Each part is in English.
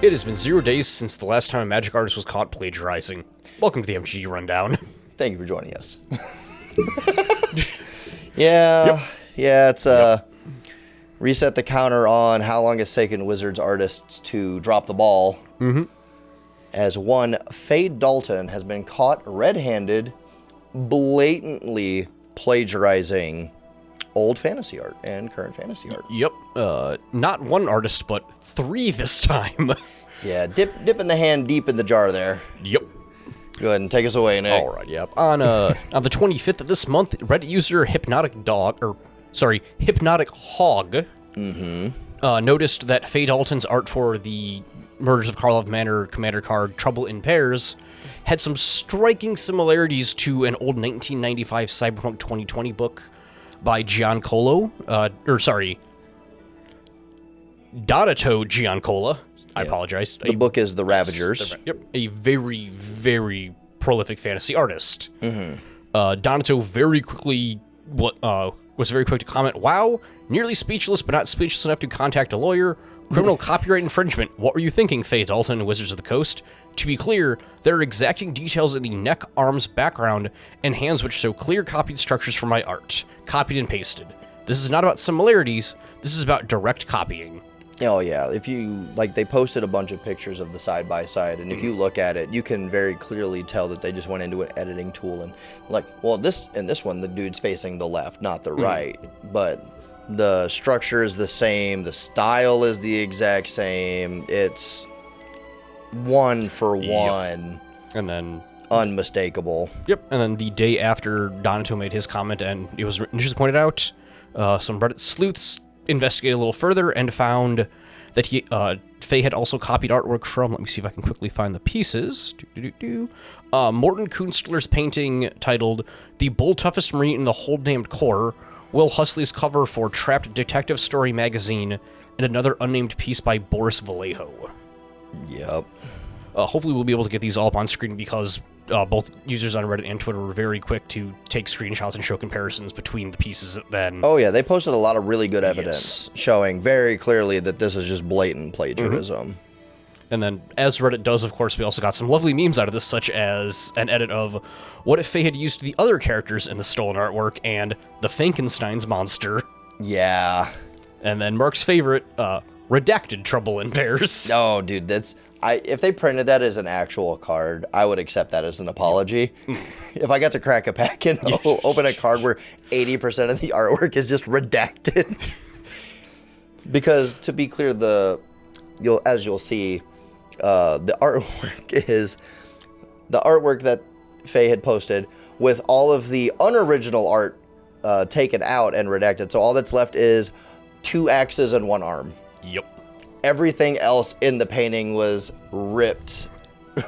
It has been 0 days since the last time a Magic artist was caught plagiarizing. Welcome to the MTG Rundown. Thank you for joining us. It's reset the counter on how long it's taken Wizards artists to drop the ball. As one Fade Dalton has been caught red-handed, blatantly plagiarizing old fantasy art and current fantasy art. Yep. Not one artist, but three this time. Yeah, dipping the hand deep in the jar there. Yep. Go ahead and take us away, Nick. All right, yep. On the 25th of this month, Reddit user Hypnotic Hog noticed that Fade Dalton's art for the Murders of Karlov Manor Commander card Trouble in Pairs had some striking similarities to an old 1995 Cyberpunk 2020 book by Donato Giancola. I apologize. The book is The Ravagers. Yep, a very, very prolific fantasy artist. Donato was very quick to comment, "Wow, nearly speechless, but not speechless enough to contact a lawyer. Criminal copyright infringement. What were you thinking, Faye Dalton and Wizards of the Coast? To be clear, there are exacting details in the neck, arms, background, and hands which show clear copied structures from my art. Copied and pasted. This is not about similarities. This is about direct copying." Oh yeah, if you they posted a bunch of pictures of the side by side, and if you look at it, you can very clearly tell that they just went into an editing tool and this one the dude's facing the left, not the right, but the structure is the same, the style is the exact same. It's one for one, and then unmistakable. Yep, and then the day after Donato made his comment, and it was initially pointed out, some Reddit sleuths investigated a little further and found that Faye had also copied artwork from, let me see if I can quickly find the pieces, Morten Kunstler's painting titled "The Bull Toughest Marine in the Whole Damned Corps," Will Husley's cover for Trapped Detective Story magazine, and another unnamed piece by Boris Vallejo. Yep. Hopefully we'll be able to get these all up on screen because both users on Reddit and Twitter were very quick to take screenshots and show comparisons between the pieces then. Oh yeah, they posted a lot of really good evidence showing very clearly that this is just blatant plagiarism. And then, as Reddit does, of course, we also got some lovely memes out of this, such as an edit of "What if Faye had used the other characters in the stolen artwork?" and "The Frankenstein's monster." Yeah. And then Mark's favorite, redacted Trouble in Pairs. Oh, dude, if they printed that as an actual card, I would accept that as an apology. If I got to crack a pack and open a card where 80% of the artwork is just redacted. Because, to be clear, as you'll see, the artwork is the artwork that Faye had posted with all of the unoriginal art taken out and redacted. So all that's left is 2 axes and 1 arm. Yep. Everything else in the painting was ripped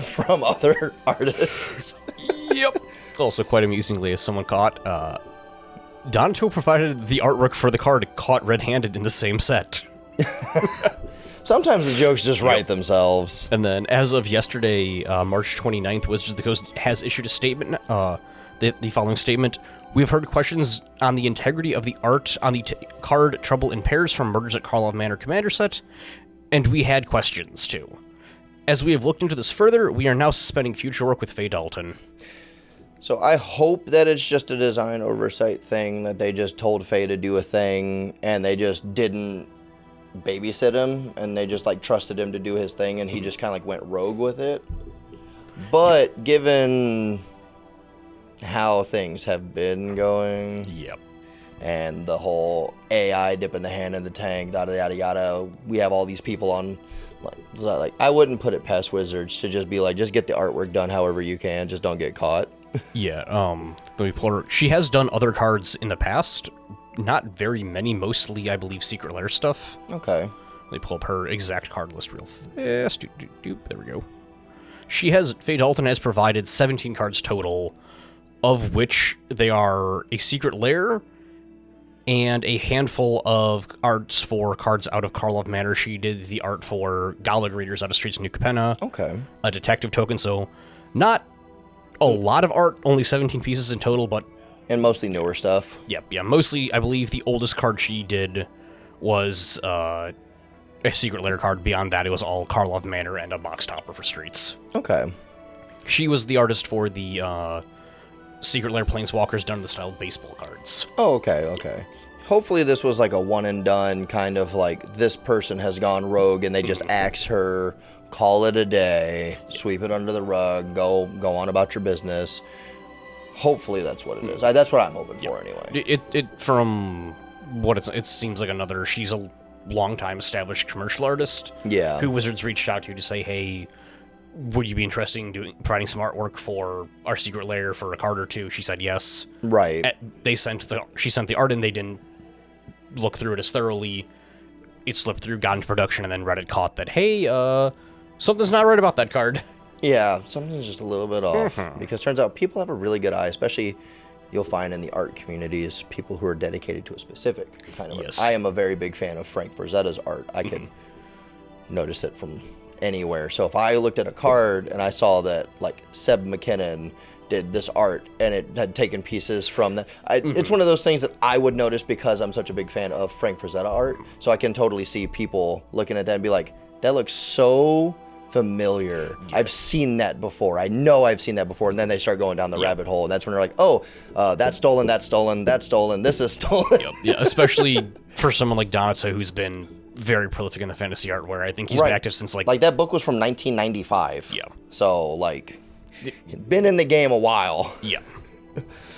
from other artists. Yep. Also, quite amusingly, as someone caught, Donato provided the artwork for the card caught red-handed in the same set. Sometimes the jokes just write themselves. And then, as of yesterday, March 29th, Wizards of the Coast has issued a statement, the following statement: "We have heard questions on the integrity of the art on the card Trouble in Pairs from Murders at Karlov Manor Commander set, and we had questions, too. As we have looked into this further, we are now suspending future work with Faye Dalton." So I hope that it's just a design oversight thing, that they just told Faye to do a thing, and they just didn't babysit him, and they just trusted him to do his thing, and he just kind of went rogue with it. But given how things have been going, and the whole AI dipping the hand in the tank, yada yada yada, we have all these people on. I wouldn't put it past Wizards to just be just get the artwork done however you can, just don't get caught. Let me pull her. She has done other cards in the past. Not very many, mostly, I believe, Secret Lair stuff. Okay. Let me pull up her exact card list real fast. There we go. Faye Dalton has provided 17 cards total, of which they are a Secret Lair and a handful of arts for cards out of Karlov Manor. She did the art for Gauntlet Raiders out of Streets of New Capenna. Okay. A detective token, so not a lot of art, only 17 pieces in total, but And mostly newer stuff. Yep, yeah. Mostly, I believe the oldest card she did was a Secret Lair card. Beyond that, it was all Karlov Manor and a box topper for Streets. Okay. She was the artist for the Secret Lair Planeswalkers done in the style of baseball cards. Oh, okay. Hopefully this was like a one and done kind of like this person has gone rogue and they just axe her, call it a day, sweep it under the rug, go on about your business. Hopefully that's what it is. That's what I'm hoping for anyway. It from what it seems like another. She's a long-time established commercial artist. Yeah. Who Wizards reached out to say, hey, would you be interested in providing some artwork for our Secret Lair for a card or two? She said yes. Right. She sent the art in. They didn't look through it as thoroughly. It slipped through, got into production, and then Reddit caught that, hey, something's not right about that card. Yeah, something's just a little bit off. Because turns out people have a really good eye, especially you'll find in the art communities, people who are dedicated to a specific kind of art. I am a very big fan of Frank Frazetta's art. I can notice it from anywhere. So if I looked at a card and I saw that like Seb McKinnon did this art and it had taken pieces from that, it's one of those things that I would notice because I'm such a big fan of Frank Frazetta art. So I can totally see people looking at that and be like, that looks so familiar. I've seen that before. I know I've seen that before. And then they start going down the rabbit hole. And that's when they're like, oh, that's stolen, this is stolen. Yeah, especially for someone like Donato, who's been very prolific in the fantasy art, where I think he's been active since like that book was from 1995. Yeah. So like, been in the game a while. Yeah.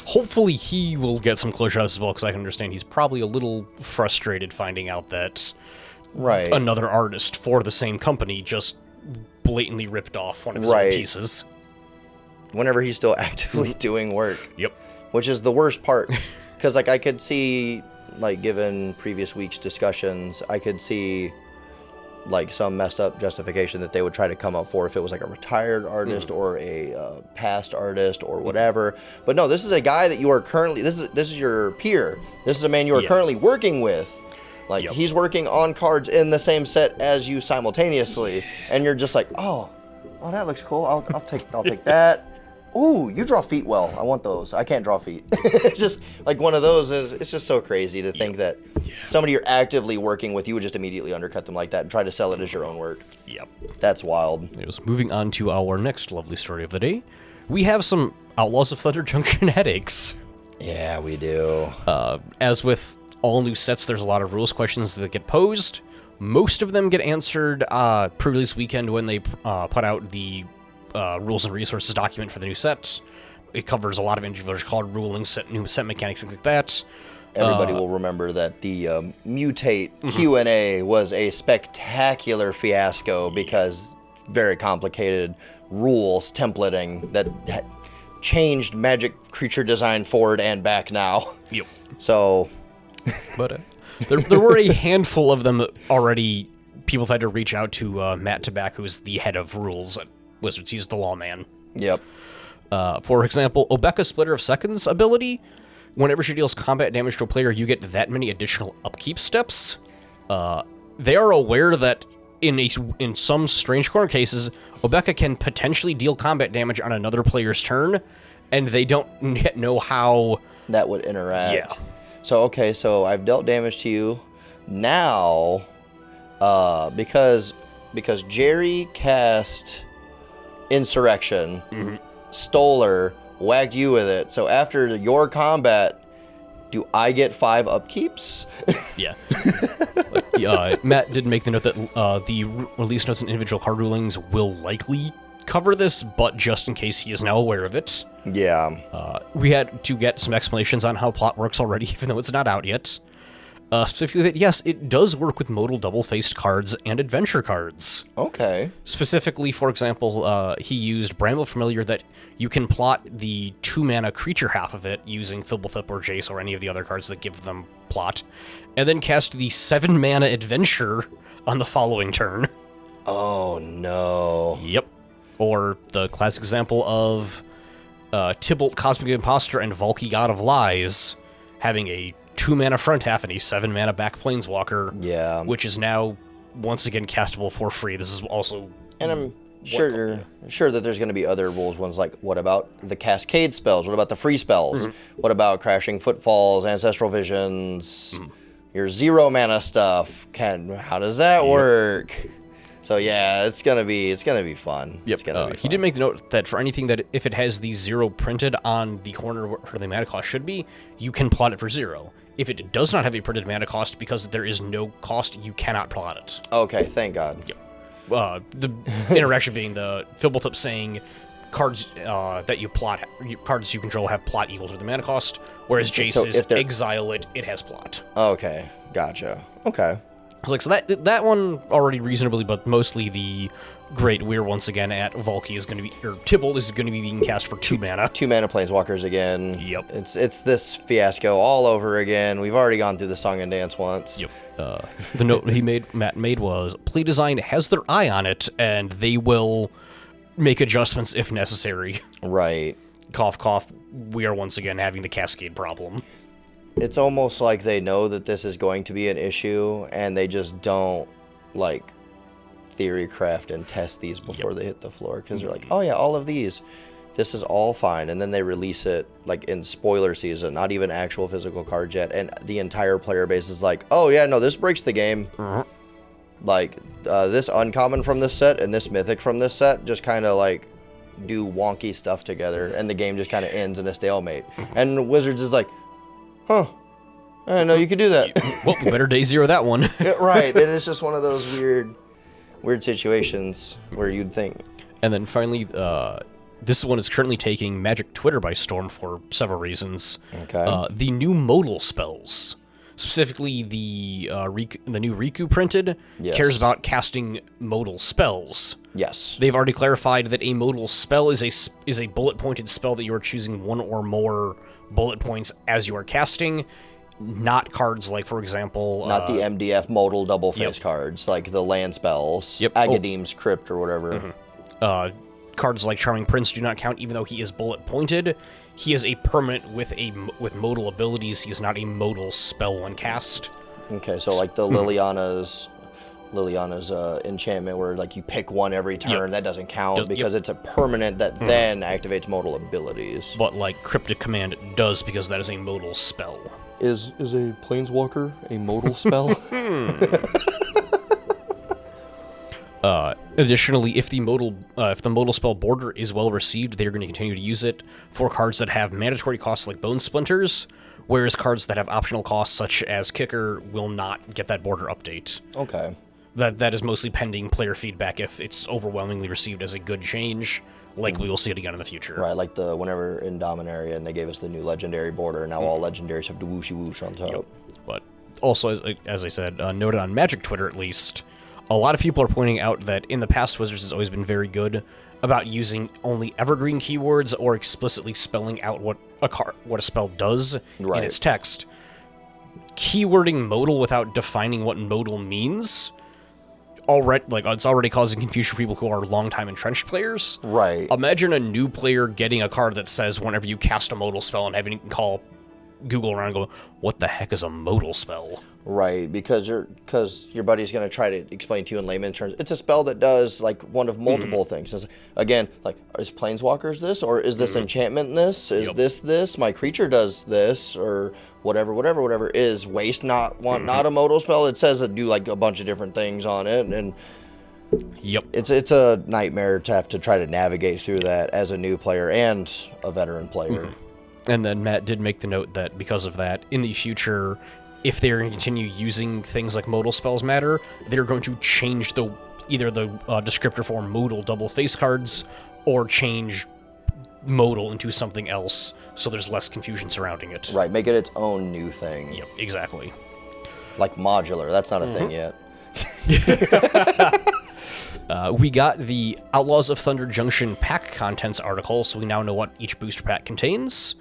Hopefully he will get some closure as well, because I can understand he's probably a little frustrated finding out that another artist for the same company just blatantly ripped off one of his own pieces. Whenever he's still actively doing work. Yep. Which is the worst part. Because like I could see, like given previous week's discussions, I could see like some messed up justification that they would try to come up for if it was like a retired artist or a past artist or whatever. But no, this is a guy that you are currently, this is your peer. This is a man you are currently working with. Like he's working on cards in the same set as you simultaneously, and you're just like, oh, that looks cool. I'll take that. Ooh, you draw feet well. I want those. I can't draw feet. It's just like one of those it's just so crazy to think that somebody you're actively working with, you would just immediately undercut them like that and try to sell it as your own work. Yep. That's wild. Moving on to our next lovely story of the day. We have some Outlaws of Thunder Junction headaches. Yeah, we do. As with all new sets, there's a lot of rules questions that get posed. Most of them get answered pre-release weekend when they put out the rules and resources document for the new sets. It covers a lot of individual card rulings, new set mechanics, things like that. Everybody will remember that the Mutate Q&A was a spectacular fiasco because very complicated rules templating that changed Magic creature design forward and back now. Yep. So... But there were a handful of them that already people had to reach out to Matt Tabak, who's the head of rules at Wizards. He's the lawman. Yep. For example, Obeka's Splitter of Seconds ability. Whenever she deals combat damage to a player, you get that many additional upkeep steps. They are aware that in some strange corner cases, Obeka can potentially deal combat damage on another player's turn, and they don't yet know how that would interact. Yeah. So, okay, so I've dealt damage to you. Now, because Jerry cast Insurrection, stole her, whacked you with it. So after your combat, do I get 5 upkeeps? Yeah. Matt did make the note that the release notes and individual card rulings will likely cover this, but just in case he is now aware of it. Yeah. We had to get some explanations on how plot works already, even though it's not out yet. Specifically that, yes, it does work with modal double-faced cards and adventure cards. Okay. Specifically, for example, he used Bramble Familiar that you can plot the 2-mana creature half of it using Fibblethip or Jace or any of the other cards that give them plot, and then cast the 7-mana adventure on the following turn. Oh, no. Yep. Or the classic example of Tybalt, Cosmic Imposter, and Valky, God of Lies, having a 2-mana front half and a 7-mana back Planeswalker. Yeah. Which is now, once again, castable for free. This is also... And I'm sure that there's going to be other rules ones like, what about the Cascade spells? What about the free spells? What about Crashing Footfalls, Ancestral Visions? your 0 mana stuff. How does that work? So yeah, it's gonna be fun. Yep. It's gonna be fun. He did make the note that for anything that if it has the 0 printed on the corner where the mana cost should be, you can plot it for 0. If it does not have a printed mana cost because there is no cost, you cannot plot it. Okay, thank God. Yep. The interaction being the Fibblethip saying cards that you plot, cards you control have plot equal to the mana cost, whereas Jace's exile it has plot. Okay, gotcha. Okay. So that one already reasonably, but mostly the Great Weir once again at Valky is going to be, or Tybalt is going to be being cast for 2 mana. 2 mana Planeswalkers again. Yep. It's this fiasco all over again. We've already gone through the song and dance once. Yep. The note Matt made was, play design has their eye on it, and they will make adjustments if necessary. Right. Cough, cough. We are once again having the cascade problem. It's almost like they know that this is going to be an issue, and they just don't, like, theory craft and test these before they hit the floor, because they're like, oh yeah, all of these, this is all fine, and then they release it, like, in spoiler season, not even actual physical cards yet, and the entire player base is like, oh yeah, no, this breaks the game. Like, this uncommon from this set and this mythic from this set just kind of, like, do wonky stuff together, and the game just kind of ends in a stalemate. And Wizards is like, huh, I didn't know you could do that. Well, we better day 0 that one. Right, and it's just one of those weird situations where you'd think. And then finally, this one is currently taking Magic Twitter by storm for several reasons. Okay. The new modal spells, specifically the new Riku printed, cares about casting modal spells. Yes. They've already clarified that a modal spell is a bullet-pointed spell that you are choosing 1 or more bullet points as you are casting, not cards like, for example... Not the MDF modal double-face cards, like the land spells, Agadeem's Crypt or whatever. Cards like Charming Prince do not count, even though he is bullet-pointed. He is a permanent with modal abilities. He is not a modal spell when cast. Okay, so like the Liliana's enchantment where like you pick one every turn, that doesn't count because it's a permanent that then activates modal abilities. But like Cryptic Command does, because that is a modal spell. Is a Planeswalker a modal spell? Additionally, if the modal spell border is well received, they're going to continue to use it for cards that have mandatory costs like Bone Splinters, whereas cards that have optional costs such as Kicker will not get that border update. Okay. That is mostly pending player feedback. If it's overwhelmingly received as a good change, likely we'll see it again in the future. Right, like whenever in Dominaria and they gave us the new legendary border, now all legendaries have the whooshy whoosh on top. But also, as I said, noted on Magic Twitter at least, a lot of people are pointing out that in the past, Wizards has always been very good about using only evergreen keywords or explicitly spelling out what a spell does in its text. Keywording modal without defining what modal means it's already causing confusion for people who are longtime entrenched players. Right. Imagine a new player getting a card that says whenever you cast a modal spell and having to call Google around and go, what the heck is a modal spell? Right, because your buddy's going to try to explain to you in layman terms. It's a spell that does like one of multiple things. It's, again, like, is Planeswalkers this, or is this enchantment this? Is this? My creature does this, or whatever. Is waste not a modal spell? It says it do like a bunch of different things on it, and it's a nightmare to have to try to navigate through that as a new player and a veteran player. And then Matt did make the note that because of that, in the future, if they're going to continue using things like modal spells matter, they're going to change either the descriptor for modal double face cards or change modal into something else so there's less confusion surrounding it. Right, make it its own new thing. Yep, exactly. Like modular, that's not a thing yet. We got the Outlaws of Thunder Junction pack contents article, so we now know what each booster pack contains.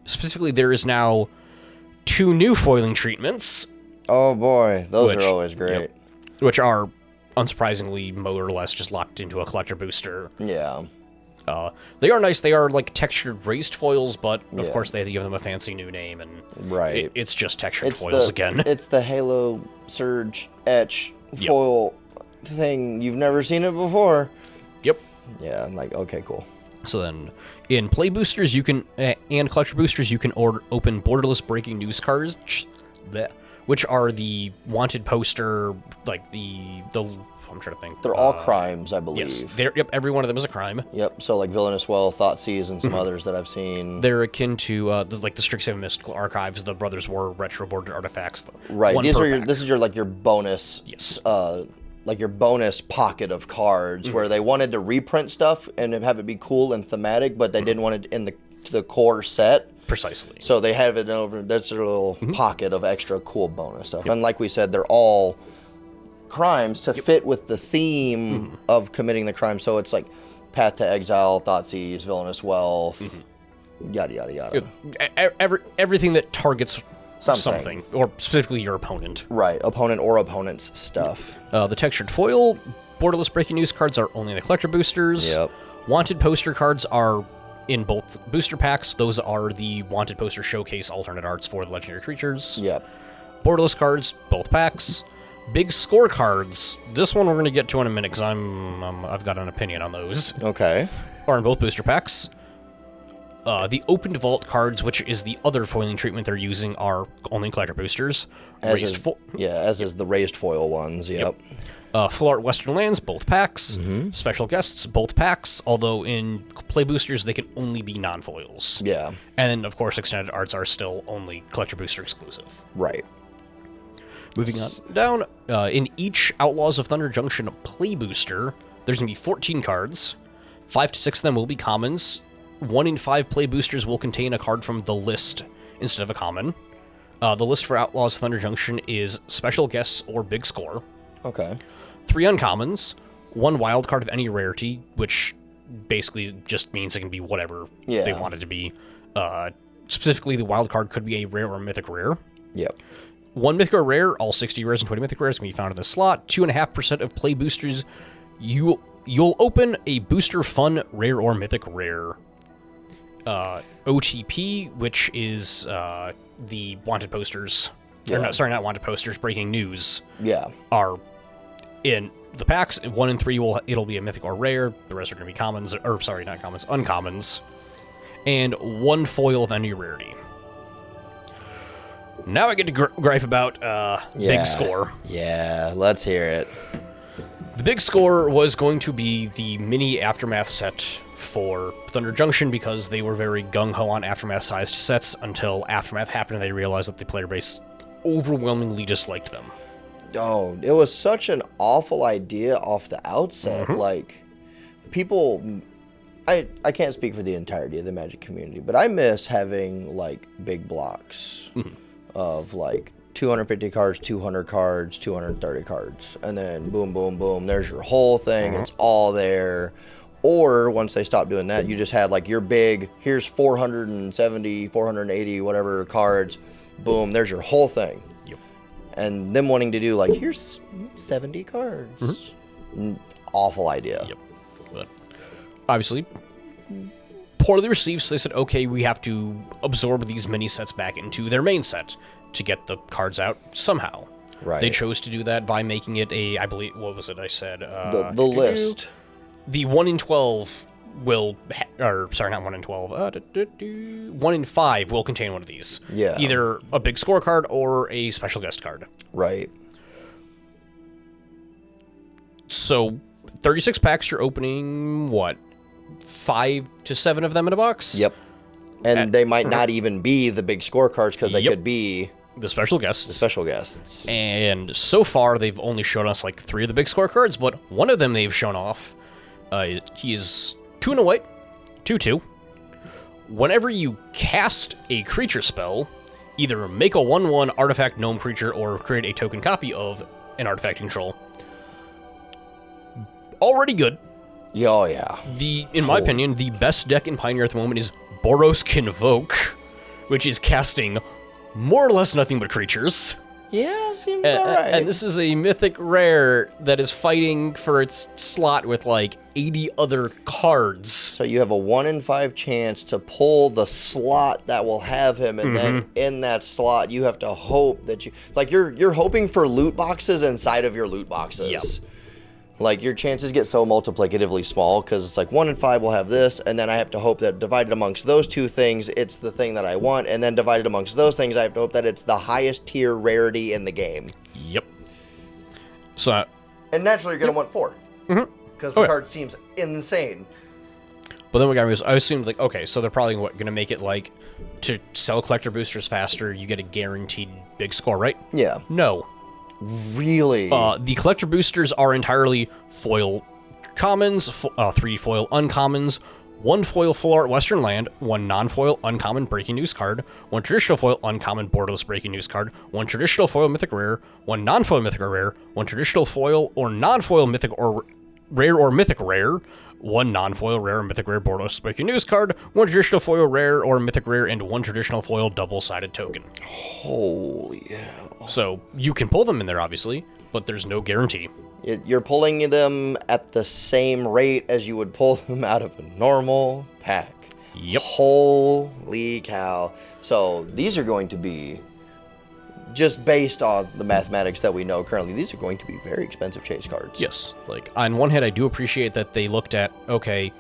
Specifically, there is now 2 new foiling treatments. Oh boy, those are always great. Which are, unsurprisingly, more or less just locked into a collector booster. Yeah. They are nice. They are like textured raised foils, but of course they have to give them a fancy new name, and it's just textured foils again. It's the Halo Surge Etch foil thing. You've never seen it before. Yep. Yeah, I'm like, okay, cool. So then, in play boosters, you can and collector boosters, you can open borderless breaking news cards, which are the wanted poster, like the I'm trying to think. They're all crimes, I believe. Yes, yep, every one of them is a crime. Yep, so like Villainous Well, Thoughtseize, and some others that I've seen. They're akin to like the Strixhaven Mystical Archives, the Brothers War retro boarded artifacts. Right, This is your like your bonus, like your bonus pocket of cards where they wanted to reprint stuff and have it be cool and thematic, but they didn't want it in the core set. Precisely. So they have it over. That's their little pocket of extra cool bonus stuff. And like we said, they're all crimes to fit with the theme of committing the crime. So it's like Path to Exile, Thoughtseize, Villainous Wealth, yada yada yada. Everything that targets something, or specifically your opponent. Right, opponent or opponent's stuff. The textured foil, borderless breaking news cards are only in the collector boosters. Yep. Wanted poster cards are in both booster packs. Those are the wanted poster showcase alternate arts for the legendary creatures. Yep. Borderless cards, both packs. Big score cards. This one we're going to get to in a minute because I've got an opinion on those. Okay. Are in both booster packs. The opened vault cards, which is the other foiling treatment they're using, are only in collector boosters. As is the raised foil ones. Yep. Full art Western Lands, both packs. Special guests, both packs. Although in play boosters, they can only be non-foils. Yeah. And then, of course, extended arts are still only collector booster exclusive. Right. Moving on down, in each Outlaws of Thunder Junction play booster, there's going to be 14 cards. 5 to 6 of them will be commons. 1 in 5 play boosters will contain a card from the list instead of a common. The list for Outlaws of Thunder Junction is special guests or big score. Okay. 3 uncommons, 1 wild card of any rarity, which basically just means it can be whatever they want it to be. Specifically, the wild card could be a rare or mythic rare. Yep. 1 mythic or rare, all 60 rares and 20 mythic rares can be found in the slot. 2.5% of play boosters, you'll open a booster fun rare or mythic rare. OTP, which is the wanted posters. Yeah. Not wanted posters, breaking news. Yeah. Are in the packs. 1 in 3 it'll be a mythic or rare. The rest are going to be commons, or sorry, not commons, uncommons. And 1 foil of any rarity. Now I get to gripe about Big Score. Yeah, let's hear it. The Big Score was going to be the mini Aftermath set for Thunder Junction because they were very gung-ho on Aftermath-sized sets until Aftermath happened and they realized that the player base overwhelmingly disliked them. Oh, it was such an awful idea off the outset. Like, people... I can't speak for the entirety of the Magic community, but I miss having, like, big blocks of, like, 250 cards, 200 cards, 230 cards. And then boom, boom, boom, there's your whole thing. It's all there. Or once they stopped doing that, you just had, like, your big, here's 470, 480, whatever cards. Boom, there's your whole thing. Yep. And them wanting to do, like, here's 70 cards. Awful idea. Yep. But obviously, poorly received, so they said, okay, we have to absorb these mini sets back into their main set to get the cards out somehow. Right. They chose to do that by making it a, I believe, what was it I said? The list. The 1 in 12 will, or sorry, not 1 in 12, 1 in 5 will contain one of these. Yeah. Either a big scorecard or a special guest card. Right. So, 36 packs, you're opening, what, 5 to 7 of them in a box? Yep. And they might not even be the big scorecards because they could be the special guests. The special guests. And so far, they've only shown us like 3 of the big scorecards, but one of them they've shown off. He is 2 and a white, 2/2. Whenever you cast a creature spell, either make a 1/1 artifact gnome creature or create a token copy of an artifact control. Already good. Oh, yeah. In my opinion, the best deck in Pioneer at the moment is Boros Convoke, which is casting more or less nothing but creatures. Yeah, seems about right. And this is a mythic rare that is fighting for its slot with like 80 other cards. So you have a 1 in 5 chance to pull the slot that will have him, and then in that slot you have to hope that you're hoping for loot boxes inside of your loot boxes. Yep. Like, your chances get so multiplicatively small because it's like 1 in 5 will have this, and then I have to hope that divided amongst those two things, it's the thing that I want, and then divided amongst those things, I have to hope that it's the highest tier rarity in the game. Yep. So, and naturally, you're going to want 4. Because the card seems insane. But then what got me was, I assumed, like, okay, so they're probably going to make it, like, to sell collector boosters faster, you get a guaranteed big score, right? Yeah. No. Really? The collector boosters are entirely foil commons, 3 foil uncommons, 1 foil full art Western Land, 1 non-foil uncommon breaking news card, 1 traditional foil uncommon borderless breaking news card, 1 traditional foil mythic rare, 1 non-foil mythic or rare, 1 traditional foil or non-foil mythic or rare or mythic rare, 1 non-foil rare or mythic rare borderless breaking news card, 1 traditional foil rare or mythic rare, and 1 traditional foil double-sided token. Holy hell. So you can pull them in there, obviously, but there's no guarantee. You're pulling them at the same rate as you would pull them out of a normal pack. Yep. Holy cow. So these are going to be, just based on the mathematics that we know currently, these are going to be very expensive chase cards. Yes. Like, on one hand, I do appreciate that they looked at, okay,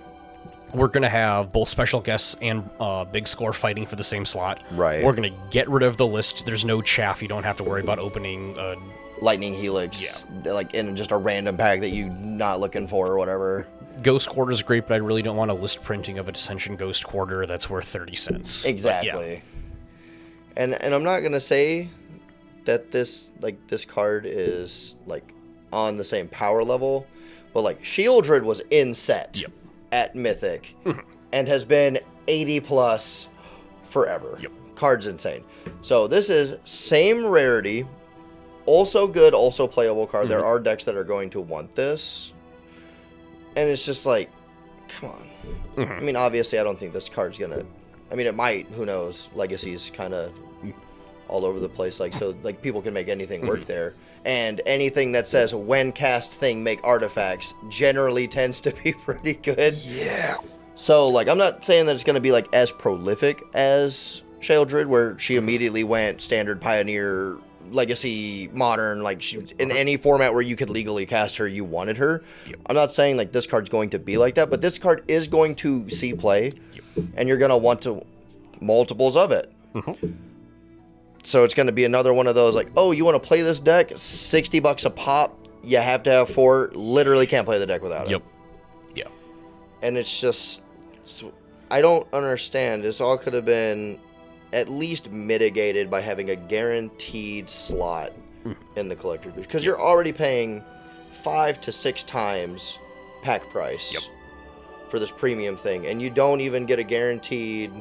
we're going to have both special guests and big score fighting for the same slot. Right. We're going to get rid of the list. There's no chaff. You don't have to worry about opening Lightning Helix, like in just a random pack that you're not looking for or whatever. Ghost Quarter is great, but I really don't want a list printing of a Dissension Ghost Quarter that's worth 30 cents. Exactly. And I'm not going to say that this card is like on the same power level, but like Shieldred was in set at Mythic and has been 80 plus forever. Card's insane. So this is same rarity, also good, also playable card. There are decks that are going to want this, and it's just like, come on. I mean, obviously I don't think this card's gonna, I mean, it might, who knows. Legacy's kind of all over the place, like, so like people can make anything work there, and anything that says when cast thing make artifacts generally tends to be pretty good. So like, I'm not saying that it's going to be like as prolific as Shieldred, where she immediately went standard, pioneer, legacy, modern, like she in any format where you could legally cast her, you wanted her. I'm not saying like this card's going to be like that, but this card is going to see play, and you're going to want to multiples of it. So it's going to be another one of those, like, oh, you want to play this deck? $60 a pop. You have to have 4. Literally can't play the deck without it. Yeah. And it's just, I don't understand. This all could have been at least mitigated by having a guaranteed slot in the collector booth, because you're already paying 5 to 6 times pack price for this premium thing, and you don't even get a guaranteed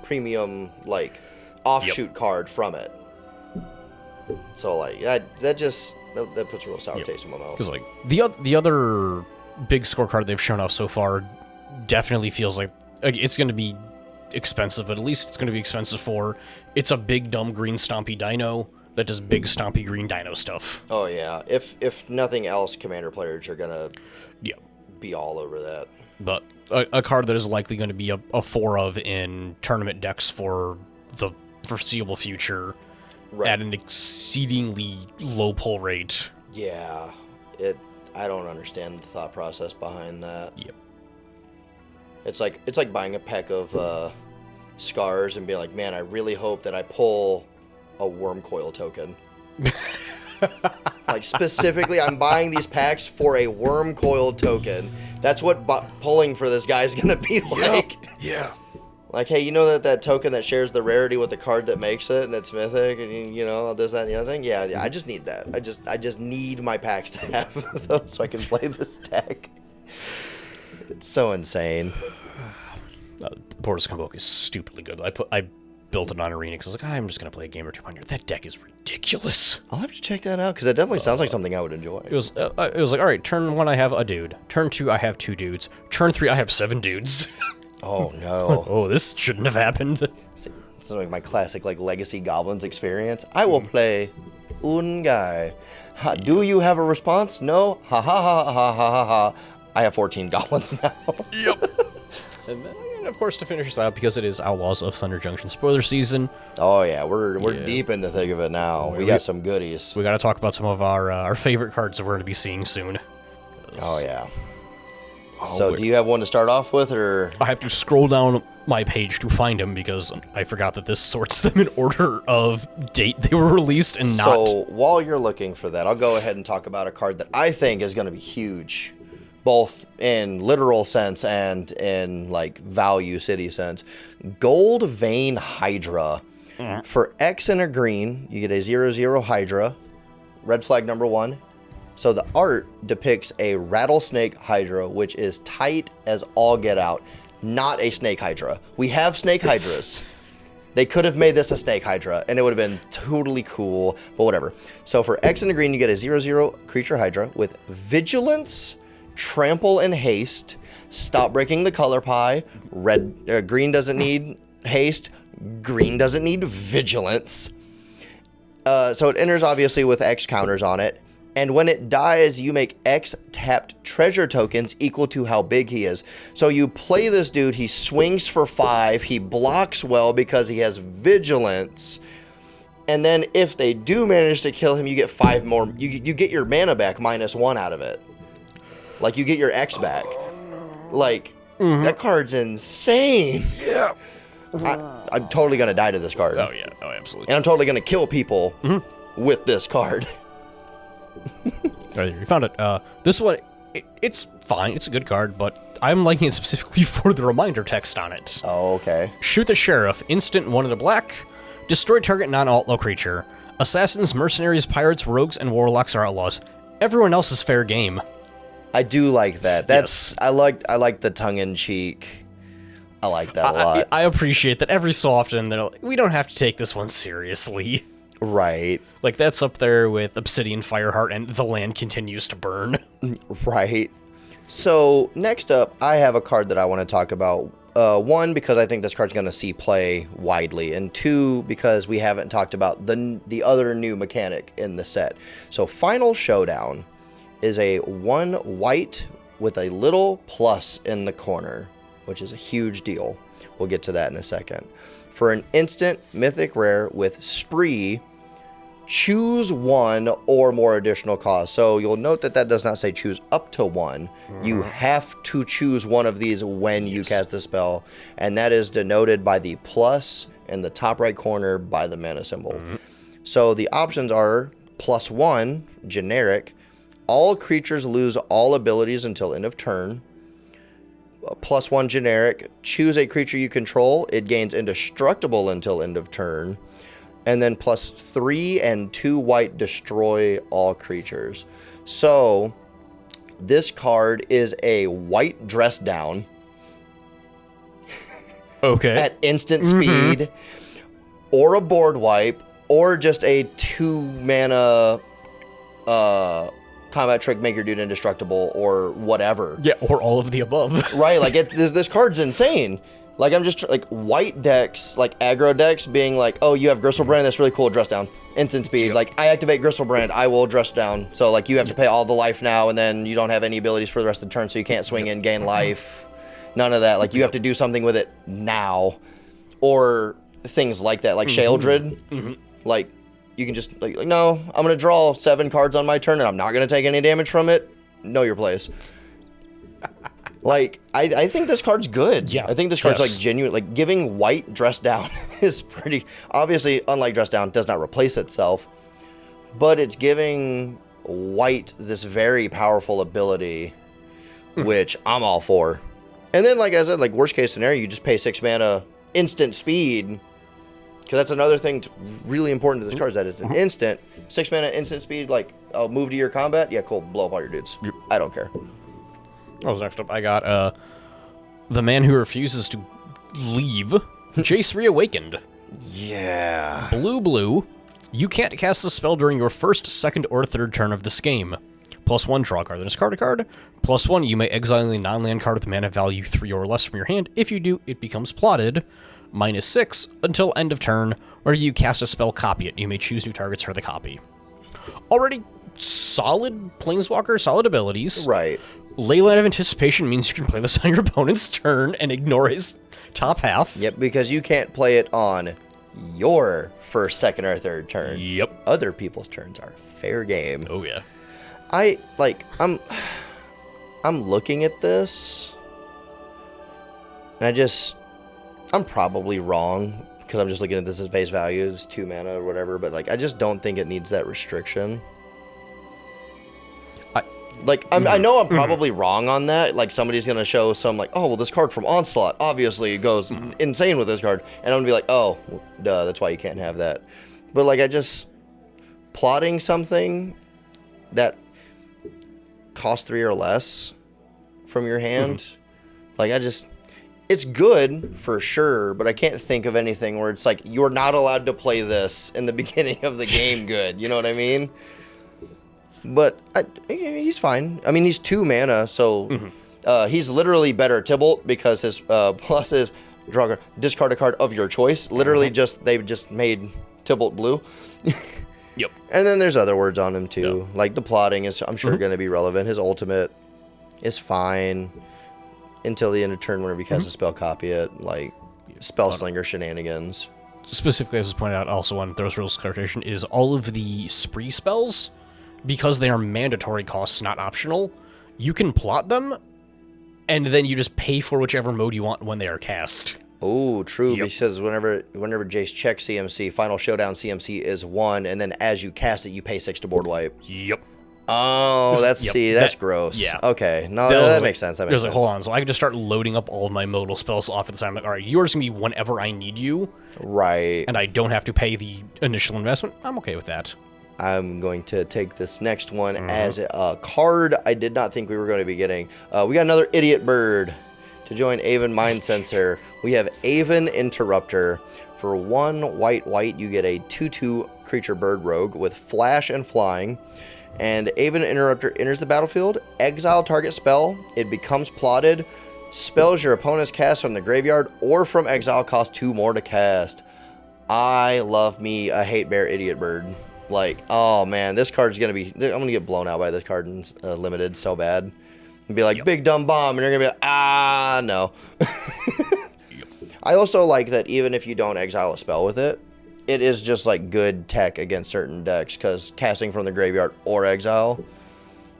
premium like offshoot card from it. So like that puts a real sour taste in my mouth. Because like the other big scorecard they've shown off so far definitely feels like it's going to be expensive, but at least it's going to be expensive for it's a big dumb green stompy dino that does big stompy green dino stuff. Oh yeah, if nothing else, commander players are gonna be all over that. But a card that is likely going to be a 4 of in tournament decks for the foreseeable future at an exceedingly low pull rate. Yeah, I don't understand the thought process behind that. It's like buying a pack of scars and being like, man, I really hope that I pull a worm coil token. Like, specifically, I'm buying these packs for a worm coil token. That's what pulling for this guy is going to be like. Like, hey, you know that token that shares the rarity with the card that makes it, and it's mythic, and you know this, that, and the other thing? Yeah, I just need that. I just need my packs to have those so I can play this deck. It's so insane. Borderless Combo is stupidly good. I built it on Arena because I was like, I'm just going to play a game or two on here. That deck is ridiculous. I'll have to check that out, because it definitely sounds like something I would enjoy. It was like, all right, turn 1, I have a dude. Turn 2, I have 2 dudes. Turn 3, I have 7 dudes. Oh, no. Oh, this shouldn't have happened. This is like my classic like Legacy Goblins experience. I will play un guy. Do you have a response? No? Ha ha ha ha ha ha ha. I have 14 goblins now. And then, of course, to finish this out, because it is Outlaws of Thunder Junction spoiler season. Oh yeah, we're deep in the thick of it now. We got some goodies. We got to talk about some of our favorite cards that we're going to be seeing soon. Oh, yeah. So, do you have one to start off with, or? I have to scroll down my page to find them because I forgot that this sorts them in order of date they were released and not. So, while you're looking for that, I'll go ahead and talk about a card that I think is going to be huge, both in literal sense and in, like, value city sense. Gold Vein Hydra. For X and a green, you get a 0/0 Hydra. Red flag number 1. So the art depicts a rattlesnake hydra, which is tight as all get out. Not a snake hydra. We have snake hydras. They could have made this a snake hydra, and it would have been totally cool, but whatever. So for X and a green, you get a 0/0 creature hydra with vigilance, trample, and haste. Stop breaking the color pie. Green doesn't need haste. Green doesn't need vigilance. So it enters obviously with X counters on it. And when it dies, you make X tapped treasure tokens equal to how big he is. So you play this dude, he swings for 5, he blocks well because he has vigilance. And then if they do manage to kill him, you get 5 more. You get your mana back -1 out of it. Like, you get your X back. Like, that card's insane. Yeah. I'm totally going to die to this card. Oh, yeah. Oh, absolutely. And I'm totally going to kill people with this card. Oh, you found it. This one, it's fine. It's a good card, but I'm liking it specifically for the reminder text on it. Oh, okay. Shoot the sheriff. Instant 1 in the black. Destroy target non-outlaw creature. Assassins, mercenaries, pirates, rogues, and warlocks are outlaws. Everyone else is fair game. I do like that. That's Yes. I like the tongue-in-cheek. I like that a lot. I appreciate that every so often they're like, we don't have to take this one seriously. Right. Like, that's up there with Obsidian Fireheart and The Land Continues to Burn. Right. So, next up, I have a card that I want to talk about. 1, because I think this card's going to see play widely. And 2, because we haven't talked about the other new mechanic in the set. So, Final Showdown is a 1 white with a little plus in the corner, which is a huge deal. We'll get to that in a second. For an instant mythic rare with Spree, choose 1 or more additional costs. So you'll note that that does not say choose up to 1. You have to choose one of these when you cast the spell, and that is denoted by the plus in the top right corner by the mana symbol. So the options are +1, generic. All creatures lose all abilities until end of turn. +1 generic, choose a creature you control, it gains indestructible until end of turn. And then +3 and 2 white, destroy all creatures. So this card is a white dress down. Okay. At instant speed, or a board wipe, or just a 2 mana combat trick, make your dude indestructible, or whatever. Yeah, or all of the above. Right, like this card's insane. Like, I'm just like white decks, like aggro decks, being like, oh, you have Gristlebrand, that's really cool, dress down, instant speed. Yep. Like, I activate Gristlebrand, I will dress down. So like, you have to pay all the life now, and then you don't have any abilities for the rest of the turn, so you can't swing in, gain life. None of that. Like, you have to do something with it now, or things like that, like Sheoldred. Like, you can just like, no, I'm gonna draw 7 cards on my turn, and I'm not gonna take any damage from it. Know your place. Like, I think this card's good. Yeah. I think this card's Yes. like genuine. Like, giving white dress down is pretty, obviously, unlike dress down, does not replace itself, but it's giving white this very powerful ability, which I'm all for. And then, like I said, like, worst case scenario, you just pay 6 mana, instant speed, because that's another thing really important to this card, is that it's an instant, 6 mana, instant speed, like, I'll move to your combat, yeah, cool, blow up all your dudes. Yep. I don't care. What was next up? I got the man who refuses to leave. Jace Reawakened. Yeah. Blue. You can't cast the spell during your first, second, or third turn of this game. +1, draw a card, then discard a card. +1, you may exile a non-land card with mana value 3 or less from your hand. If you do, it becomes plotted. -6, until end of turn. Whenever you cast a spell, copy it. You may choose new targets for the copy. Already solid Planeswalker, solid abilities. Right. Leyline of Anticipation means you can play this on your opponent's turn and ignore his top half. Yep, because you can't play it on your first, second, or third turn. Yep. Other people's turns are fair game. Oh, yeah. I'm I'm looking at this, and I'm probably wrong because I'm just looking at this as face value, it's 2 mana or whatever, but like I just don't think it needs that restriction. I know I'm probably wrong on that. Like somebody's gonna show some like, oh well, this card from Onslaught obviously goes insane with this card, and I'm gonna be like, oh, well, duh, that's why you can't have that. But like plotting something that costs 3 or less from your hand, like it's good for sure, but I can't think of anything where it's like you're not allowed to play this in the beginning of the game. Good, you know what I mean? But he's fine. I mean, he's 2 mana, so he's literally better at Tybalt because his plus is discard a card of your choice. Literally, they've just made Tybalt blue. Yep. And then there's other words on him too, like the plotting is, I'm sure, going to be relevant. His ultimate is fine until the end of turn whenever you cast a spell, copy it, like spell slinger shenanigans. Specifically, as was pointed out also on Throws Rules clarification, is all of the spree spells, because they are mandatory costs, not optional, you can plot them, and then you just pay for whichever mode you want when they are cast. Oh, true, because whenever Jace checks CMC, Final Showdown CMC is 1, and then as you cast it, you pay 6 to board wipe. Yep. Oh, that's gross. Yeah. Okay, no, that makes sense. That makes sense. Like, hold on, so I can just start loading up all of my modal spells off at the time. Like, all right, yours can be whenever I need you. Right. And I don't have to pay the initial investment. I'm okay with that. I'm going to take this next one as a card I did not think we were going to be getting. We got another Idiot Bird to join Aven Mind Sensor. We have Aven Interrupter. For 1 white, you get a 2/2 creature bird rogue with flash and flying. And Aven Interrupter enters the battlefield, exile target spell, it becomes plotted, spells your opponent's cast from the graveyard or from exile cost 2 more to cast. I love me a Hate Bear Idiot Bird. Like, oh man, this card's gonna be, I'm gonna get blown out by this card in limited so bad. And be like, big dumb bomb, and you're gonna be like, no. I also like that even if you don't exile a spell with it, it is just like good tech against certain decks, because casting from the graveyard or exile.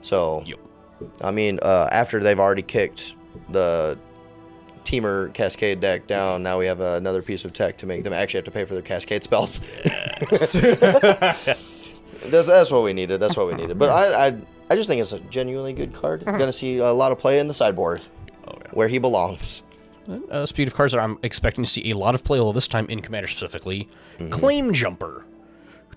So, I mean, after they've already kicked the Teamer Cascade deck down, now we have another piece of tech to make them actually have to pay for their Cascade spells. Yes. That's what we needed. That's what we needed. But I just think it's a genuinely good card. Going to see a lot of play in the sideboard, where he belongs. Speed of cards that I'm expecting to see a lot of play, this time in Commander specifically. Claim Jumper.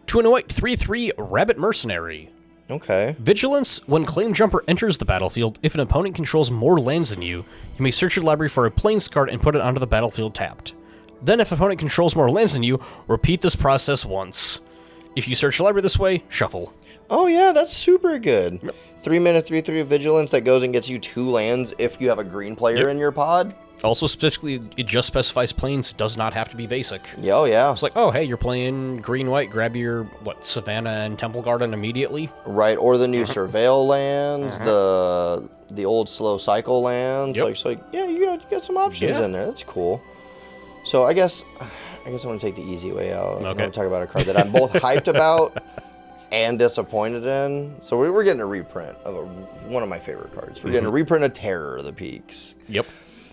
2 and a white, 3/3 Rabbit Mercenary. Okay. Vigilance. When Claim Jumper enters the battlefield, if an opponent controls more lands than you may search your library for a Plains card and put it onto the battlefield tapped. Then if an opponent controls more lands than you, repeat this process once. If you search your library this way, shuffle. Oh yeah, that's super good. 3 mana, 3/3 Vigilance that goes and gets you 2 lands if you have a green player in your pod. Also, specifically, it just specifies Plains. It does not have to be basic. Oh, yeah. It's like, oh, hey, you're playing green-white. Grab your, Savannah and Temple Garden immediately. Right, or the new Surveil lands, the old Slow Cycle lands. Like, it's like, yeah, you got some options in there. That's cool. So I guess I want to take the easy way out. Okay. I want to talk about a card that I'm both hyped about and disappointed in. So we're getting a reprint of one of my favorite cards. We're getting a reprint of Terror of the Peaks. Yep.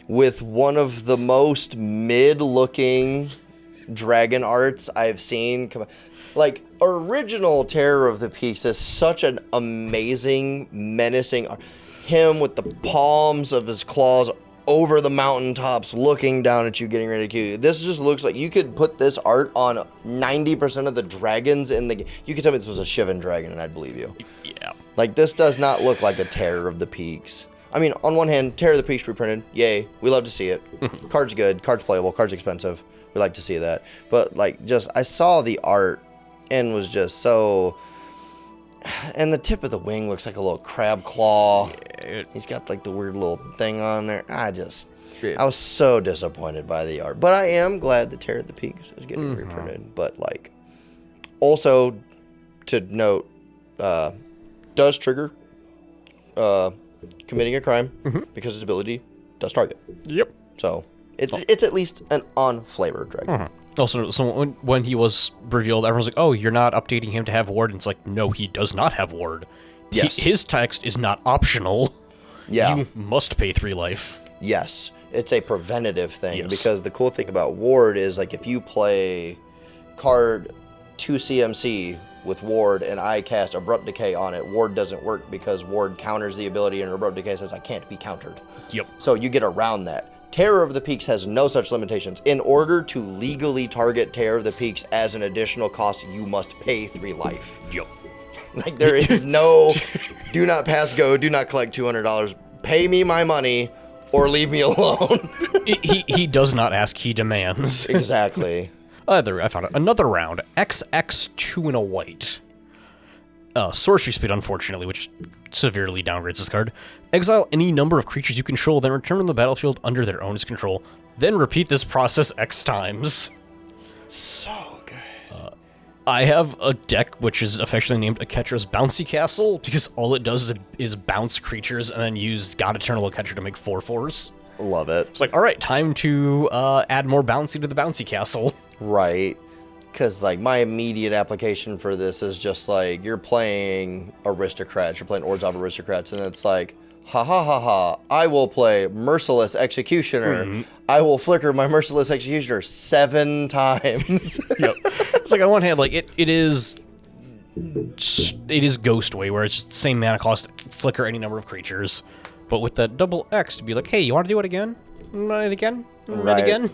With one of the most mid-looking dragon arts I've seen. Like, original Terror of the Peaks is such an amazing, menacing art. Him with the palms of his claws over the mountaintops, looking down at you, getting ready to kill you. This just looks like you could put this art on 90% of the dragons in the game. You could tell me this was a Shivan dragon, and I'd believe you. Yeah. Like, this does not look like a Terror of the Peaks. I mean, on one hand, Terror of the Peaks reprinted. Yay. We love to see it. Card's good. Card's playable. Card's expensive. We like to see that. But, like, just, I saw the art and was just so... And the tip of the wing looks like a little crab claw. Yeah. He's got, like, the weird little thing on there. I was so disappointed by the art. But I am glad that Terror of the Peaks is getting reprinted. But, like, also to note, does trigger... committing a crime because his ability does target. Yep. So it's at least an on-flavor dragon. Also, so when he was revealed, everyone's like, "Oh, you're not updating him to have ward." And it's like, no, he does not have ward. Yes. His text is not optional. Yeah. You must pay 3 life. Yes, it's a preventative thing, Yes. because the cool thing about Ward is, like, if you play card 2 CMC with Ward and I cast Abrupt Decay on it, Ward doesn't work because Ward counters the ability and Abrupt Decay says I can't be countered. Yep. So you get around that. Terror of the Peaks has no such limitations. In order to legally target Terror of the Peaks as an additional cost, you must pay 3 life. Yep. Like, there is no do not pass go, do not collect $200, pay me my money, or leave me alone. he does not ask, he demands. Exactly. I found it. Another round. XX 2 and a white. Sorcery speed, unfortunately, which severely downgrades this card. Exile any number of creatures you control, then return them to the battlefield under their owner's control. Then repeat this process X times. So good. I have a deck which is affectionately named Aketra's Bouncy Castle, because all it does is bounce creatures and then use God Eternal Aketra to make 4/4s. Love it. It's like, alright, time to add more bouncy to the Bouncy Castle. Right. Because, like, my immediate application for this is just, like, you're playing Aristocrats, you're playing Ords of Aristocrats, and it's like, ha ha ha ha, I will play Merciless Executioner. Mm-hmm. I will flicker my Merciless Executioner 7 times. Yep. It's like, on one hand, like, it is Ghostway, where it's the same mana cost, flicker any number of creatures. But with that double X to be like, hey, you want to do it again? Run it again? Run Right. it again?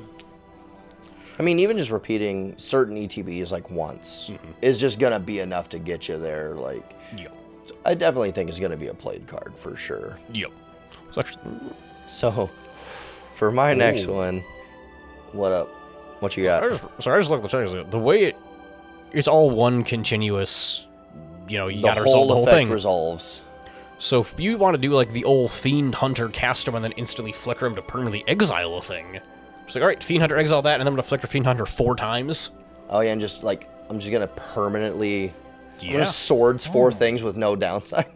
I mean, even just repeating certain ETBs, like, once is just going to be enough to get you there. Like, Yep. I definitely think it's going to be a played card for sure. Yep. It's actually, So, for my next one, what up? What you got? I just like to tell you, the way it's all one continuous, you gotta resolve the whole effect thing. resolves. So if you want to do like the old Fiend Hunter, cast him and then instantly flicker him to permanently exile a thing, it's like, alright, Fiend Hunter, exile that, and then I'm gonna flicker Fiend Hunter 4 times. Oh yeah, and just like, I'm just gonna permanently I'm Yeah. gonna swords 4 things with no downside.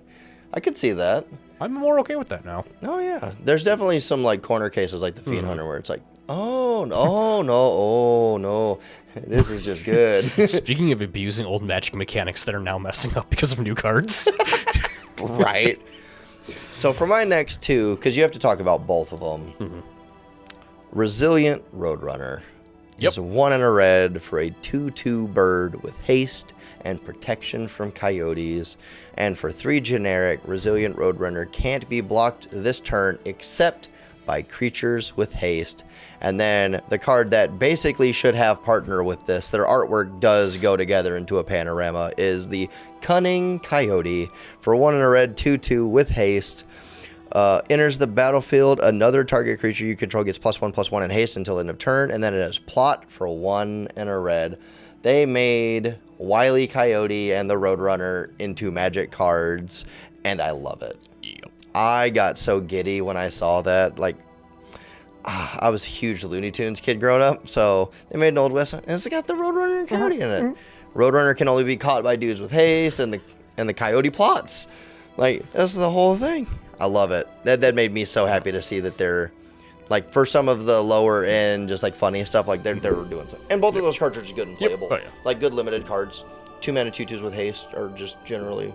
I could see that. I'm more okay with that now. Oh yeah, there's definitely some like corner cases like the Fiend Hunter where it's like, oh no, this is just good. Speaking of abusing old Magic mechanics that are now messing up because of new cards. Right. So for my next 2, because you have to talk about both of them. Resilient Roadrunner. Yep. Is 1 and a red for a 2/2 bird with haste and protection from coyotes. And for 3 generic, Resilient Roadrunner can't be blocked this turn except by creatures with haste. And then the card that basically should have partner with this, their artwork does go together into a panorama, is the Cunning Coyote for 1 and a red 2/2 with haste. Enters the battlefield, another target creature you control gets +1/+1 in haste until end of turn, and then it has plot for 1 and a red. They made Wily Coyote and the Roadrunner into Magic cards, and I love it. Yep. I got so giddy when I saw that. Like, I was a huge Looney Tunes kid growing up, so they made an Old West, and it's got the Roadrunner and Coyote in it. Roadrunner can only be caught by dudes with haste, and the Coyote plots. Like, that's the whole thing. I love it. That made me so happy to see that they're, like, for some of the lower end, just like funny stuff, like they're doing something. And both of those cards are just good and playable. Oh, yeah. Like good limited cards. 2 mana 2/2s with haste are just generally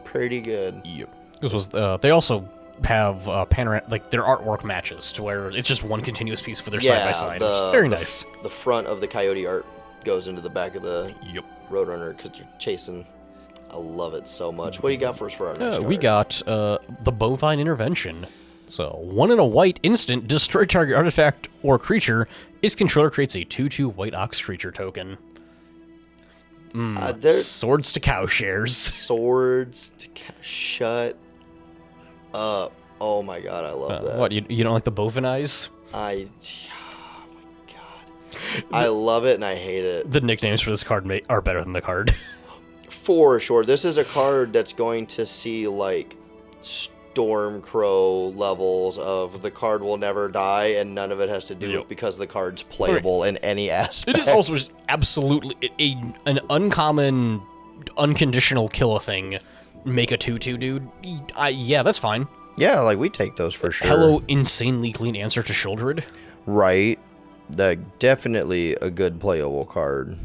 pretty good. Yep. This was they also have like their artwork matches to where it's just one continuous piece for their side by side. Very nice. The front of the Coyote art goes into the back of the Yep. Roadrunner because you're chasing. I love it so much. What do you got for us for our next card? We got the Bovine Intervention. So 1 and a white instant, destroy target artifact or creature. Its controller creates a 2/2 white ox creature token. Swords to Cowshares. Swords to shut up. Oh my god, I love that. What, you don't like the bovine eyes? Oh my god. I love it and I hate it. The nicknames for this card are better than the card. For sure. This is a card that's going to see like Stormcrow levels of the card will never die, and none of it has to do with because the card's playable in any aspect. It is also just absolutely an uncommon, unconditional kill a thing. Make a 2/2, dude. Yeah, that's fine. Yeah, like we take those for sure. Hello, insanely clean answer to Shieldred. Right. Definitely a good playable card.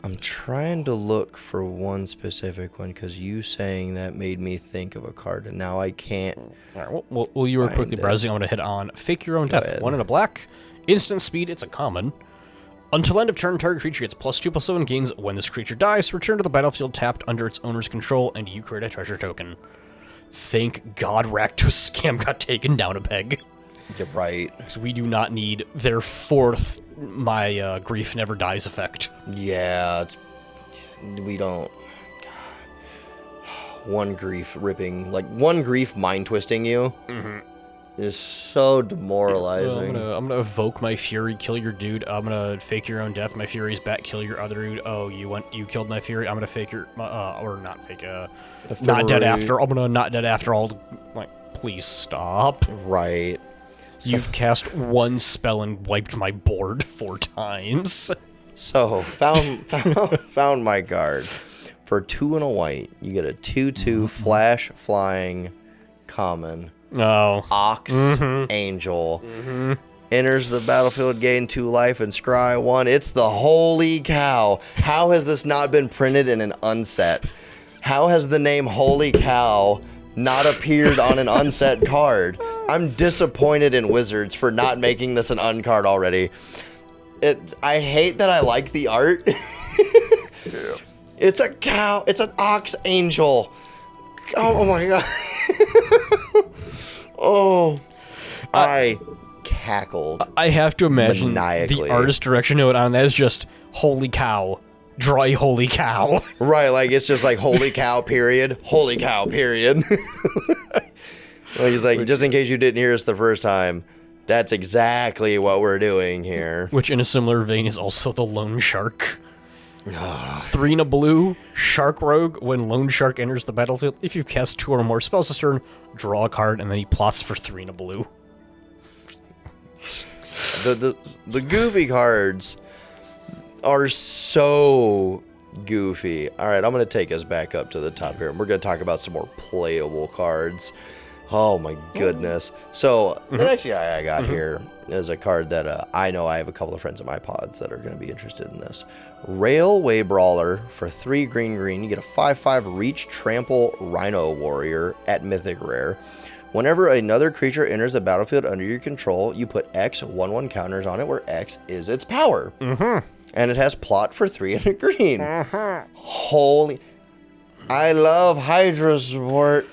I'm trying to look for one specific one because you saying that made me think of a card, and now I can't. All right, well, while you were quickly browsing, I'm going to hit on Fake Your Own Death. Ahead. 1 and a black. Instant speed, it's a common. Until end of turn, target creature gets +2/+7 gains. When this creature dies, return to the battlefield tapped under its owner's control, and you create a treasure token. Thank God Rakdos Scam got taken down a peg. You're right. Because we do not need their 4th My Grief Never Dies effect. Yeah, we don't. God. One grief ripping, like one grief mind twisting you is so demoralizing. I'm gonna evoke my fury, kill your dude. I'm gonna fake your own death. My fury's back, kill your other dude. Oh, you killed my fury. I'm gonna fake your or not fake not dead after. I'm gonna not dead after all. Like, please stop. Right. You've cast one spell and wiped my board 4 times. So found my card. For 2 and a white, you get a 2/2 flash flying common. No. Ox Angel. Enters the battlefield, gain 2 life, and scry 1. It's the holy cow. How has this not been printed in an unset? How has the name Holy Cow not appeared on an unset card? I'm disappointed in Wizards for not making this an uncard already. I hate that I like the art. Yeah. It's a cow. It's an Ox Angel. Oh my God. Oh, I cackled. I have to imagine maniacally. The artist direction note on that is just holy cow. Draw a holy cow. Right, like it's just like holy cow period. Holy cow period. Well, he's like, just in case you didn't hear us the first time, that's exactly what we're doing here. Which in a similar vein is also the Lone Shark. 3 and a blue, Shark Rogue. When Lone Shark enters the battlefield, if you cast 2 or more spells this turn, draw a card, and then he plots for 3 and a blue. The goofy cards are so goofy. All right, I'm going to take us back up to the top here, and we're going to talk about some more playable cards. Oh my goodness. So the next guy I got here is a card that I know I have a couple of friends in my pods that are going to be interested in this. Railway Brawler for 3 green. You get a 5/5 Reach Trample Rhino Warrior at Mythic Rare. Whenever another creature enters the battlefield under your control, you put X 1/1 counters on it, where X is its power. And it has plot for 3 and a green. Holy. I love Hydra Support.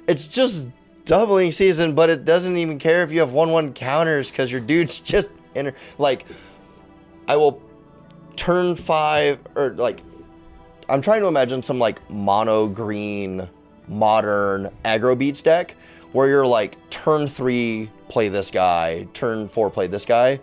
It's just doubling season, but it doesn't even care if you have 1/1 counters because your dude's just enter. Like, I will turn 5 or like, I'm trying to imagine some like mono green modern aggro beats deck where you're like turn 3 play this guy, turn 4 play this guy.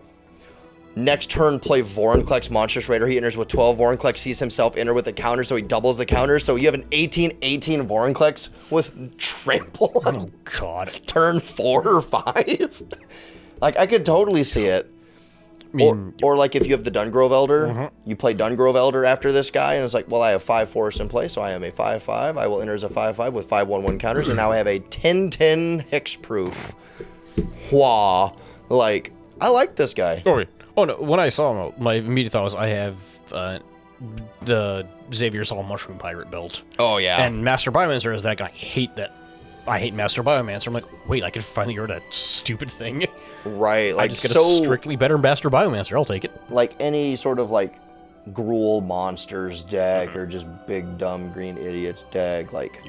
Next turn, play Vorinclex Monstrous Raider. He enters with 12. Vorinclex sees himself enter with a counter, so he doubles the counter. So you have an 18/18 Vorinclex with trample. Oh, God. Turn 4 or 5. Like, I could totally see it. I mean, or like if you have the Dungrove Elder, you play Dungrove Elder after this guy, and it's like, well, I have 5 forests in play, so I am a 5/5. I will enter as a 5/5 with 5/1/1 counters, and now I have a 10/10 Hexproof. Wah. Like, I like this guy. Oh no! When I saw him, my immediate thought was I have the Xavier Sol Mushroom Pirate built. Oh yeah. And Master Biomancer is that guy. I hate Master Biomancer. I'm like, wait, I can finally get rid of that stupid thing. Right. Like, I just get a strictly better Master Biomancer. I'll take it. Like any sort of like Gruul Monsters deck or just big dumb green idiots deck. Like,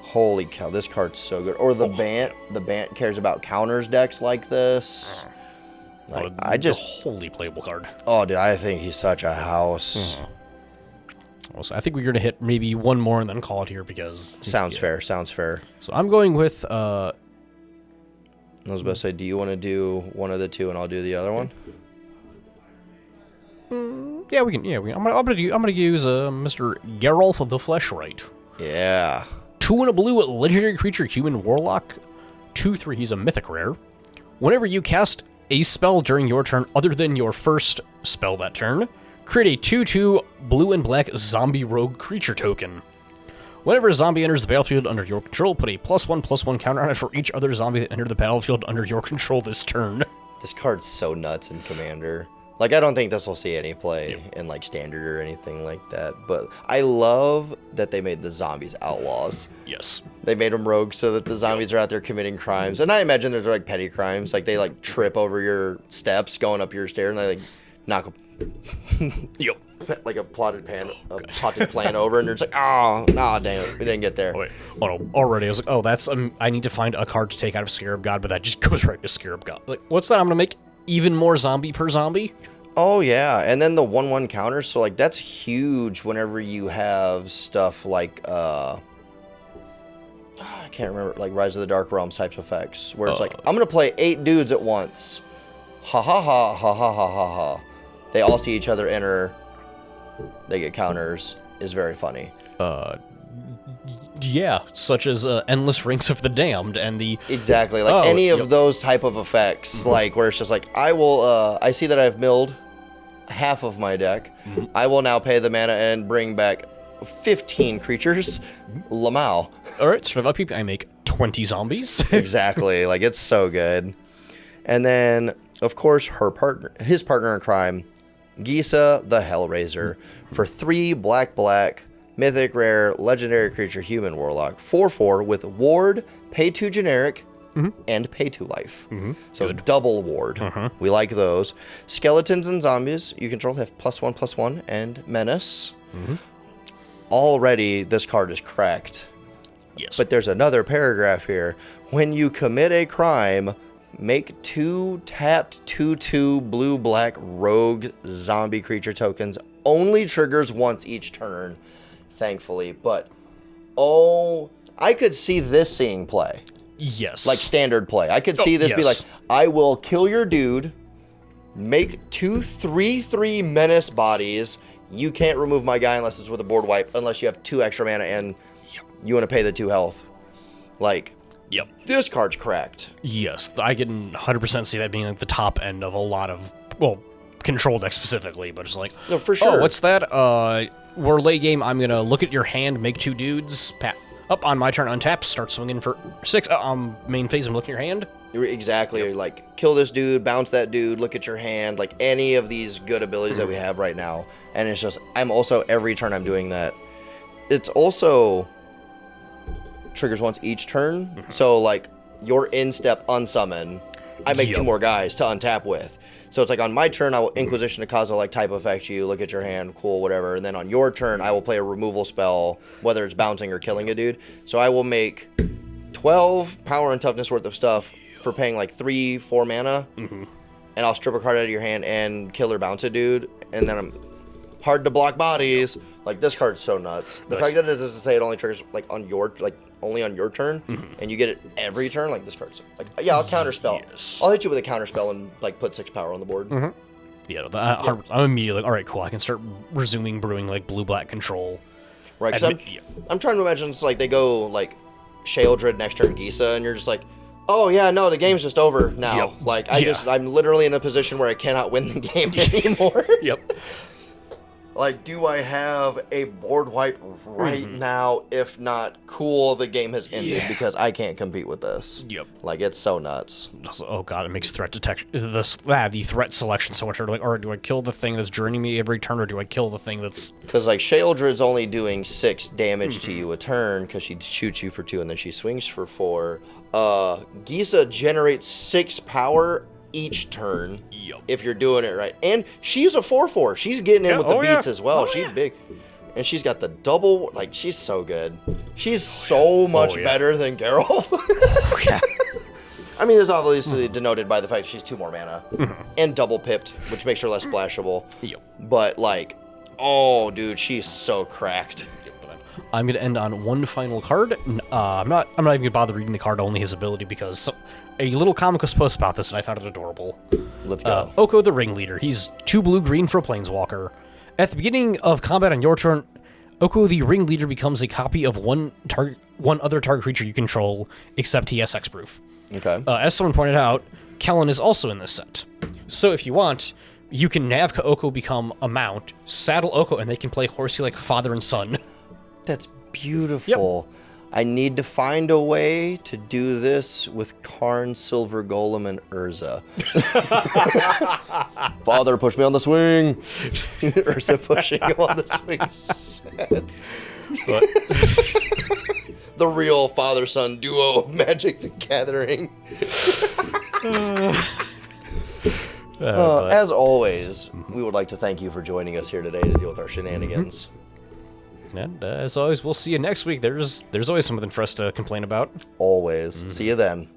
holy cow, this card's so good. Or the Bant. The Bant cares about counters decks like this. Like, I just wholly playable card. Oh, dude, I think he's such a house. So I think we're gonna hit maybe one more and then call it here because sounds fair. Sounds fair. So I'm going with. I was about to say, do you want to do one of the two and I'll do the other one? Yeah, we can. Yeah, I'm gonna use Mr. Geralt of the Fleshright. Yeah. 2 and a blue, legendary creature, human warlock. 2/3. He's a mythic rare. Whenever you cast a spell during your turn other than your first spell that turn, create a 2/2 blue and black zombie rogue creature token. Whenever a zombie enters the battlefield under your control, put a +1/+1 counter on it for each other zombie that entered the battlefield under your control this turn. This card's so nuts in Commander. Like, I don't think this will see any play in, like, standard or anything like that. But I love that they made the zombies outlaws. Yes. They made them rogues so that the zombies are out there committing crimes. And I imagine they're, like, petty crimes. Like, they, like, trip over your steps going up your stairs, and they, like, knock Yep. like a potted plant over, and it's like, oh, nah, damn it, we didn't get there. Oh, wait. Oh, no. Already, I was like, oh, that's, I need to find a card to take out of Scarab God, but that just goes right to Scarab God. Like, what's that? I'm going to make even more zombie per zombie? Oh, yeah, and then the 1/1 counters, so, like, that's huge whenever you have stuff like, I can't remember, like, Rise of the Dark Realms types of effects, where it's like, I'm going to play 8 dudes at once. Ha ha ha ha ha ha ha ha. They all see each other enter. They get counters. Is very funny. Yeah, such as Endless Rings of the Damned and the... Exactly, like any of those type of effects, like where it's just like, I will, I see that I've milled half of my deck. I will now pay the mana and bring back 15 creatures. Lamau. Alright, so if I make 20 zombies. Exactly, like it's so good. And then, of course, his partner in crime, Gisa the Hellraiser, for 3 black, mythic rare, legendary creature, human warlock, 4/4 with ward, pay 2 generic, and pay 2 life. So good. Double ward. We like those. Skeletons and zombies you control have +1/+1 and menace. Already, this card is cracked. Yes. But there's another paragraph here. When you commit a crime, make 2 tapped 2/2 blue-black rogue zombie creature tokens. Only triggers once each turn, thankfully. But, oh, I could see this seeing play. Yes. Like standard play. I could see this be like, I will kill your dude, make 2 3/3 menace bodies. You can't remove my guy unless it's with a board wipe, unless you have 2 extra mana and you want to pay the 2 health. Like... Yep. This card's cracked. Yes, I can 100% see that being like the top end of a lot of, well, control decks specifically, but it's like, no, for sure. Oh, what's that? We're late game. I'm gonna look at your hand, make 2 dudes, up on my turn, untap, start swinging for 6. Main phase, I'm looking at your hand. Exactly. Like, kill this dude, bounce that dude, look at your hand, like any of these good abilities that we have right now. And it's just, I'm also, every turn I'm doing that. It's also... triggers once each turn. So, like, your in-step unsummon, I make 2 more guys to untap with. So it's like on my turn, I will Inquisition to cause a like type effect you, look at your hand, cool, whatever. And then on your turn, I will play a removal spell, whether it's bouncing or killing a dude. So I will make 12 power and toughness worth of stuff for paying like 3-4 mana. And I'll strip a card out of your hand and kill or bounce a dude. And then I'm hard to block bodies. Like, this card's so nuts. The fact that it doesn't say it only triggers like on your, like, only on your turn, and you get it every turn, like, this card's like, yeah, I'll counterspell. I'll hit you with a counterspell and like put 6 power on the board. Yeah, I'm immediately like, all right, cool. I can start resuming brewing like blue-black control. Right, because I'm trying to imagine it's like they go like Sheoldred next turn Gisa, and you're just like, oh yeah, no, the game's just over now. Like, I'm literally in a position where I cannot win the game anymore. Like, do I have a board wipe right now? If not, cool, the game has ended because I can't compete with this. Like, it's so nuts. Oh god, it makes threat detection, the threat selection so much harder. Like, alright, do I kill the thing that's journeying me every turn, or do I kill the thing that's... Because, like, Sheoldred's only doing 6 damage to you a turn, because she shoots you for 2, and then she swings for 4. Gisa generates 6 power each turn if you're doing it right. And she's a 4/4. She's getting in with the beats as well. She's big. And she's got the double, like, she's so good. She's so much better than Geralt. I mean, it's obviously denoted by the fact she's 2 more mana. And double pipped, which makes her less splashable. But, like, oh, dude, she's so cracked. I'm going to end on one final card. I'm not even going to bother reading the card, only his ability, because a little comic was posted about this, and I found it adorable. Let's go. Oko the Ringleader. He's 2 blue-green for a Planeswalker. At the beginning of combat on your turn, Oko the Ringleader becomes a copy of one other target creature you control, except he has hexproof. Okay. As someone pointed out, Kellen is also in this set. So if you want, you can have Oko become a mount, saddle Oko, and they can play horsey like father and son. That's beautiful. I need to find a way to do this with Karn, Silver Golem, and Urza. Father, push me on the swing. Urza pushing him on the swing. Sad. The real father-son duo of Magic the Gathering. As always, we would like to thank you for joining us here today to deal with our shenanigans. And as always, we'll see you next week. There's always something for us to complain about. Always. See you then.